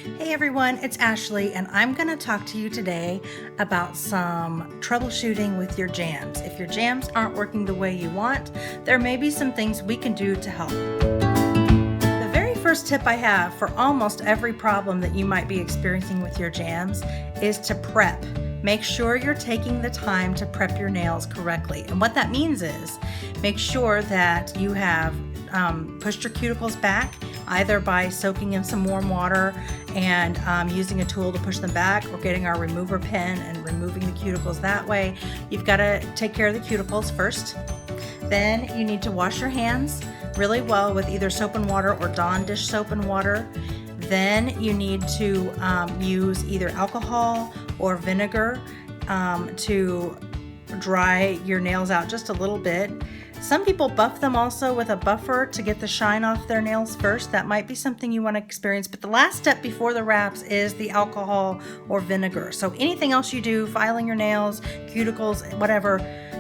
Hey everyone, it's Ashley, and I'm going to talk to you today about some troubleshooting with your jams. If your jams aren't working the way you want, there may be some things we can do to help. The very first tip I have for almost every problem that you might be experiencing with your jams is to prep. Make sure you're taking the time to prep your nails correctly. And what that means is make sure that you have pushed your cuticles back, either by soaking in some warm water and using a tool to push them back, or getting our remover pen and removing the cuticles that way. You've got to take care of the cuticles first. Then you need to wash your hands really well with either soap and water or Dawn dish soap and water. Then you need to use either alcohol or vinegar to dry your nails out just a little bit. Some people buff them also with a buffer to get the shine off their nails first. That might be something you want to experience. But the last step before the wraps is the alcohol or vinegar. So anything else you do, filing your nails, cuticles, whatever,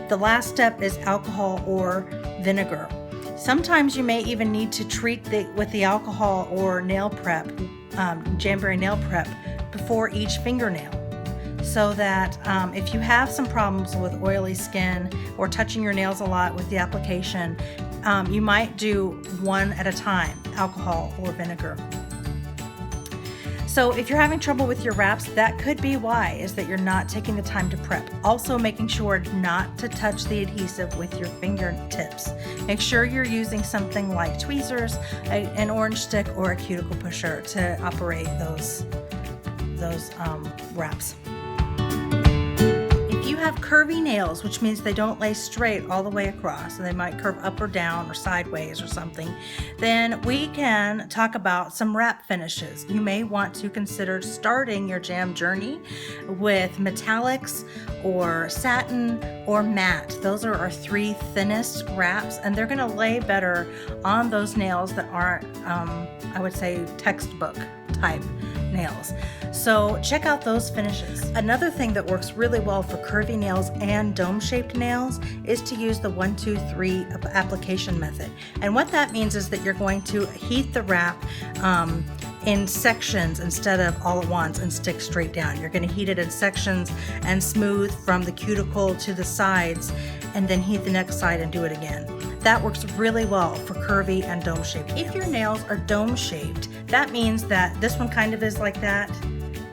the last step is alcohol or vinegar. Sometimes you may even need to treat with the alcohol or nail prep, Jamberry nail prep, before each fingernail. So that if you have some problems with oily skin or touching your nails a lot with the application, you might do one at a time, alcohol or vinegar. So if you're having trouble with your wraps, that could be why, is that you're not taking the time to prep. Also making sure not to touch the adhesive with your fingertips. Make sure you're using something like tweezers, an orange stick, or a cuticle pusher to operate those wraps. If you have curvy nails, which means they don't lay straight all the way across, and they might curve up or down or sideways or something, then we can talk about some wrap finishes. You may want to consider starting your jam journey with metallics or satin or matte. Those are our three thinnest wraps, and they're going to lay better on those nails that aren't, I would say, textbook type nails. So check out those finishes. Another thing that works really well for curvy nails and dome-shaped nails is to use the 1-2-3 application method. And what that means is that you're going to heat the wrap in sections instead of all at once and stick straight down. You're going to heat it in sections and smooth from the cuticle to the sides, and then heat the next side and do it again. That works really well for curvy and dome-shaped. If your nails are dome-shaped, that means that this one kind of is like that.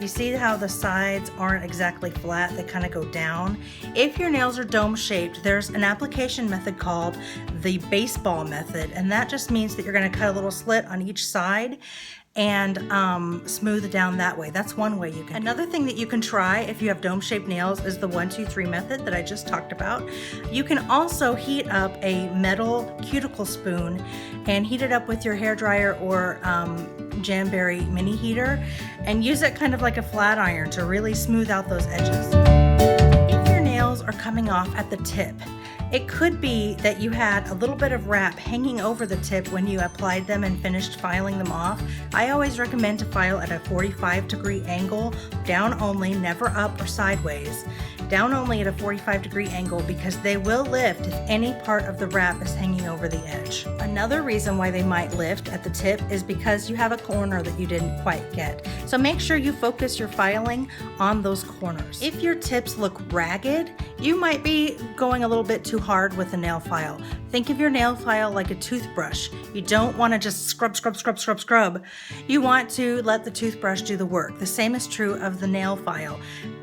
You see how the sides aren't exactly flat, they kind of go down. If your nails are dome-shaped, there's an application method called the baseball method, and that just means that you're going to cut a little slit on each side and smooth it down that way. That's one way you can. Another thing that you can try if you have dome-shaped nails is the 1-2-3 method that I just talked about. You can also heat up a metal cuticle spoon and heat it up with your hairdryer or Jamberry mini heater, and use it kind of like a flat iron to really smooth out those edges. If your nails are coming off at the tip, it could be that you had a little bit of wrap hanging over the tip when you applied them and finished filing them off. I always recommend to file at a 45-degree angle, down only, never up or sideways. Down only at a 45-degree angle, because they will lift if any part of the wrap is hanging over the edge. Another reason why they might lift at the tip is because you have a corner that you didn't quite get. So make sure you focus your filing on those corners. If your tips look ragged, you might be going a little bit too hard with the nail file. Think of your nail file like a toothbrush. You don't want to just scrub. You want to let the toothbrush do the work. The same is true of the nail file.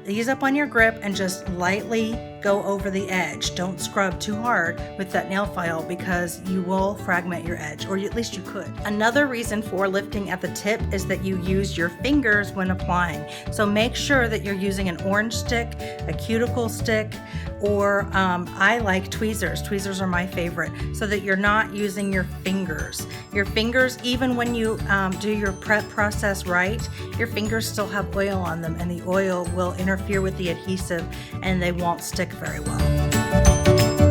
Ease up on your grip and just lightly go over the edge. Don't scrub too hard with that nail file, because you will fragment your edge, or at least you could. Another reason for lifting at the tip is that you use your fingers when applying. So make sure that you're using an orange stick, a cuticle stick, or I like tweezers. Tweezers are my favorite, so that you're not using your fingers. Your fingers, even when you do your prep process right, your fingers still have oil on them, and the oil will interfere with the adhesive and they won't stick very well.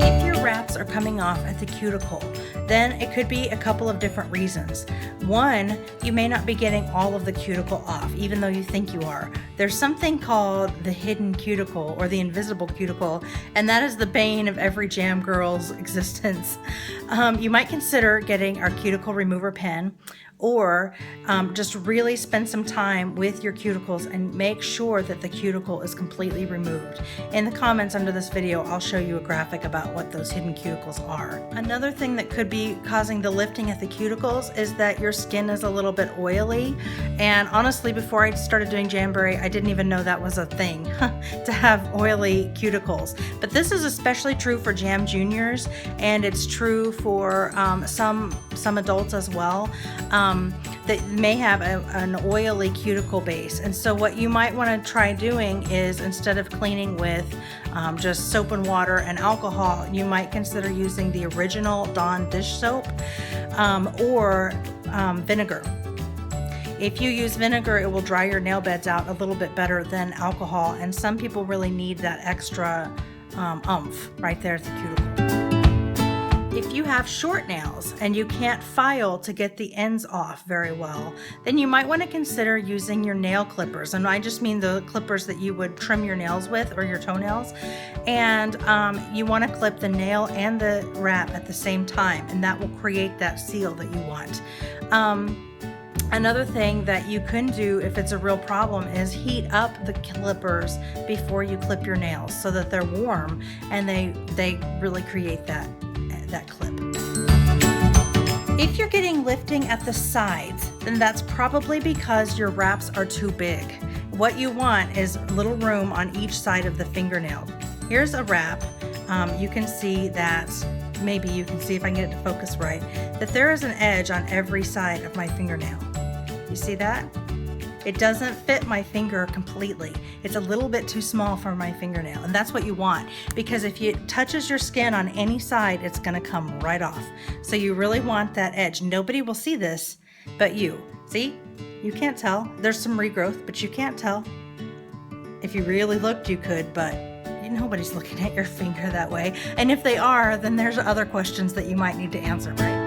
If your wraps are coming off at the cuticle, then it could be a couple of different reasons. One, you may not be getting all of the cuticle off, even though you think you are. There's something called the hidden cuticle or the invisible cuticle, and that is the bane of every jam girl's existence. You might consider getting our cuticle remover pen or just really spend some time with your cuticles and make sure that the cuticle is completely removed. In the comments under this video, I'll show you a graphic about what those hidden cuticles are. Another thing that could be causing the lifting at the cuticles is that your skin is a little bit oily. And honestly, before I started doing Jamberry, I didn't even know that was a thing to have oily cuticles. But this is especially true for Jam Juniors, and it's true for some adults as well. That may have an oily cuticle base. And so what you might want to try doing is, instead of cleaning with just soap and water and alcohol, you might consider using the original Dawn dish soap or vinegar. If you use vinegar, it will dry your nail beds out a little bit better than alcohol, and some people really need that extra oomph right there at the cuticle. If you have short nails and you can't file to get the ends off very well, then you might want to consider using your nail clippers. And I just mean the clippers that you would trim your nails with, or your toenails. And you want to clip the nail and the wrap at the same time, and that will create that seal that you want. Another thing that you can do if it's a real problem is heat up the clippers before you clip your nails so that they're warm and they really create that clip. If you're getting lifting at the sides, then that's probably because your wraps are too big. What you want is little room on each side of the fingernail. Here's a wrap. You can see that, maybe you can see if I can get it to focus right, that there is an edge on every side of my fingernail. You see that? It doesn't fit my finger completely. It's a little bit too small for my fingernail, and that's what you want, because if it touches your skin on any side, it's gonna come right off. So you really want that edge. Nobody will see this but you. See? You can't tell. There's some regrowth, but you can't tell. If you really looked, you could, but nobody's looking at your finger that way. And if they are, then there's other questions that you might need to answer, right?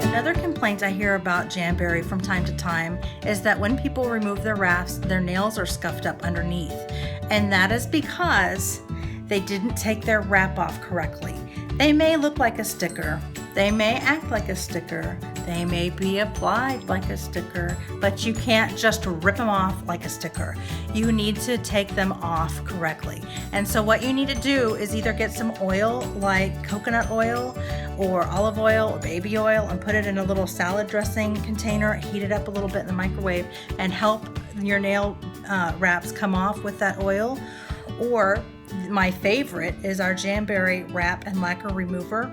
Another complaint I hear about Jamberry from time to time is that when people remove their wraps, their nails are scuffed up underneath. And that is because they didn't take their wrap off correctly. They may look like a sticker. They may act like a sticker. They may be applied like a sticker, but you can't just rip them off like a sticker. You need to take them off correctly. And so what you need to do is either get some oil like coconut oil or olive oil or baby oil and put it in a little salad dressing container, heat it up a little bit in the microwave, and help your nail wraps come off with that oil. Or my favorite is our Jamberry wrap and lacquer remover.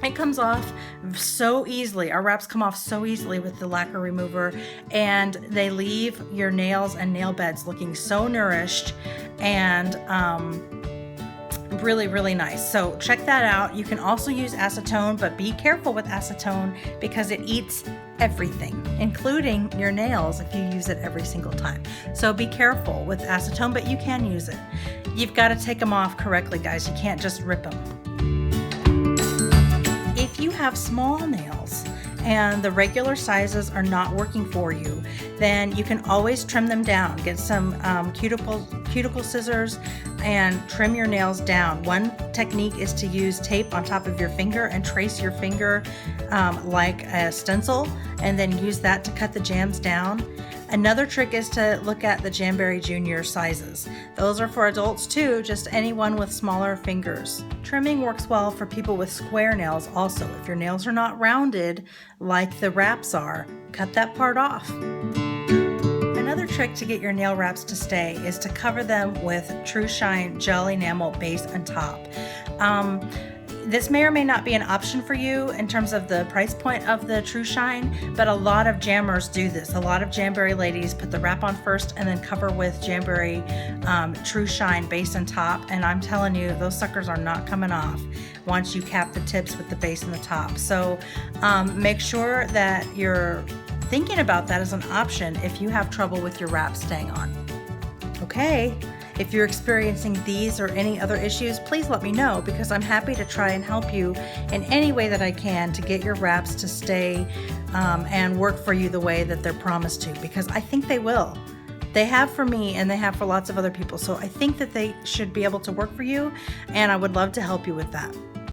It comes off so easily. Our wraps come off so easily with the lacquer remover, and they leave your nails and nail beds looking so nourished and really, really nice. So check that out. You can also use acetone, but be careful with acetone because it eats everything, including your nails if you use it every single time. So be careful with acetone, but you can use it. You've got to take them off correctly, guys. You can't just rip them. If you have small nails and the regular sizes are not working for you, then you can always trim them down. Get some cuticle scissors and trim your nails down. One technique is to use tape on top of your finger and trace your finger like a stencil, and then use that to cut the jams down. Another trick is to look at the Jamberry Junior sizes. Those are for adults too, just anyone with smaller fingers. Trimming works well for people with square nails also. If your nails are not rounded like the wraps are, cut that part off. Another trick to get your nail wraps to stay is to cover them with True Shine Gel Enamel base on top. This may or may not be an option for you in terms of the price point of the True Shine, but a lot of jammers do this. A lot of Jamberry ladies put the wrap on first and then cover with Jamberry True Shine base on top, and I'm telling you, those suckers are not coming off once you cap the tips with the base on the top. So make sure that you're thinking about that as an option if you have trouble with your wrap staying on. Okay. If you're experiencing these or any other issues, please let me know, because I'm happy to try and help you in any way that I can to get your wraps to stay and work for you the way that they're promised to, because I think they will. They have for me, and they have for lots of other people. So I think that they should be able to work for you, and I would love to help you with that.